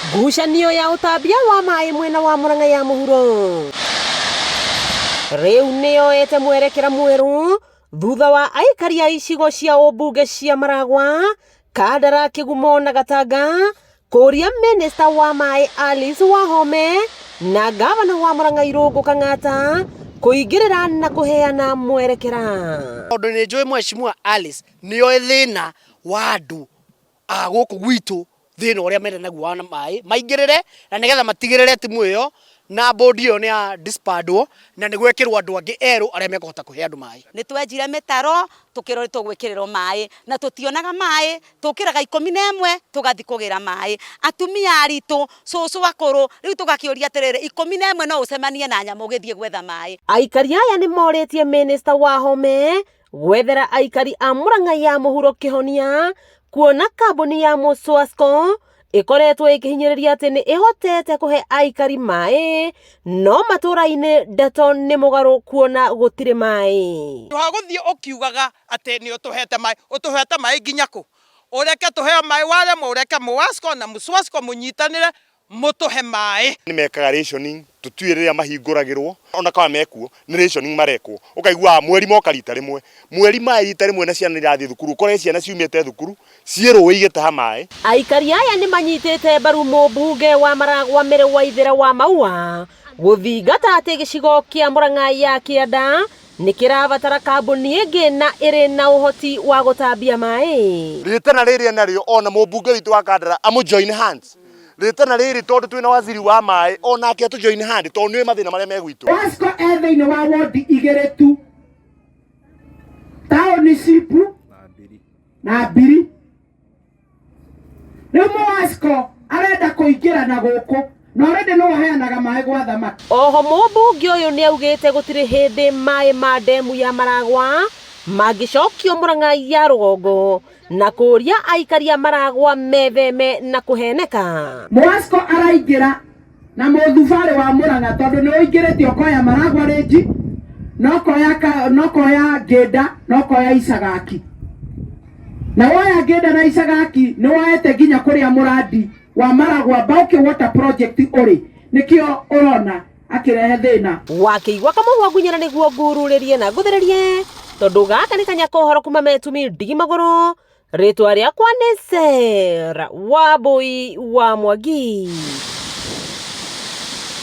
Ngucanio ya utambia wa maĩ mwena wa Murang'a ya mũhuro riu nĩyoete mwerekera mwerũ thutha wa aikari a icigo cia ũmbunge cia Maragwa, Kandara, Kĩgumo na Gatanga kũria minista wa maĩ Alice Wahome na gavana wa Murang'a Irũngũ Kang'ata kũingĩrĩra na kũheana mwerekera. Tondũ nĩ njũĩ Mheshimiwa Alice nĩoĩ thĩna wa andũ a gũkũ gwitũ, thĩna ũrĩa mena naguo wa maĩ maingĩrĩre na nĩgetha matigĩrĩre timu ĩyo na bodi ĩyo nĩ ya disbandwo na nĩ gwĩkĩrwo andũ angĩ erũ arĩa mekũhota kũhe andũ maĩ. Nĩ twenjire mĩtaro tũkĩroretwo gwĩkĩrĩrwo maĩ na tũtionaga maĩ, tũkĩraga 11 tũgathi kũgĩra maĩ. Atumia aritũ, cũcũ akũrũ, rĩu tũgakĩũria atĩrĩrĩ 11 no ũcemanie na nyamũ ũgĩthiĩ gwetha maĩ. Aikari aya nĩ morĩtie minista Wahome gwethera aikari a Murang'a ya mũhuro kĩhonia, kuona kambuni ya Muswasco ikoretwo ikihinyĩrĩria atĩ nĩ ihotete kũhe aikari maĩ no matũra-inĩ ndeto nĩ mũgarũ kuona gũtirĩ maĩ. Ndũgagũthiĩ ũkiugaga atĩ nĩ ũtũhete maĩ nginya kũ? Ũreke tũheo maĩ, waremwo ũreke Muwasco na Muswasco mũnyitanĩre mũtũhe maĩ. Nĩ mekaga rationing, tũtuĩ rĩrĩa mahingũragĩrwo ona kana mekuo nĩ rationing marekwo. Ũkaigua mweri moka rita rĩmwe, mweri maĩ rita rĩmwe na ciana irathiĩ thukuru, ũkore ciana ciumĩte thukuru ciĩrũĩ igĩtaha maĩ. Aikari aya nĩ manyitĩte mbaru mũmbunge wa Maragwa Mary Waithera wa Maua gũthingata atĩ gĩcigo kĩa Murang'a ya Kĩanda nĩ kĩrabatara kambuni ĩngĩ na ĩrĩ na ũhoti wa gũtambia maĩ. Rĩtana rĩrĩ narĩo ona mũmbunge witũ wa Kandara join hands. Rĩtana rĩrĩ tondũ twĩna waziri wa maĩ onake join hand tondũ nĩ mathĩna marĩa megwitũ. Wasco thĩinĩ wa wodi igĩrĩ tu, Township na Mbiri. Rĩu Wasco arenda kũingĩra na gũkũ na already no aheanaga maĩ gwa thamaki. Oho mũmbunge ũyũ nĩ augĩte gũtirĩ hĩndĩ maĩ ma ndemu ya Maragwa mangĩcokio Murang'a ya rũgongo na kũria aikari a Maragwa metheme na kũheneka. Wasco araingĩra na mũthubarĩ wa Murang'a tondũ nĩ ũingĩrĩte ũkoya Maragwa Range, no koya Ngĩnda, no koya Isagaki. Na woya Ngĩnda na Isagaki nĩ woete nginya kũrĩa mũrandi wa Maragwa Bauke Water Project ũrĩ, nĩkĩo ũrona akĩrehe thĩna. Wakĩigua kamũhwa ngunyana nĩguo ngururĩrie na nguthĩrĩrie tondũ gaka nĩ kanya kohoro kuma Metumi Ndigi Magũrũ. Rĩtwa rĩakwa nĩ Sera Wambui wa Mwangi.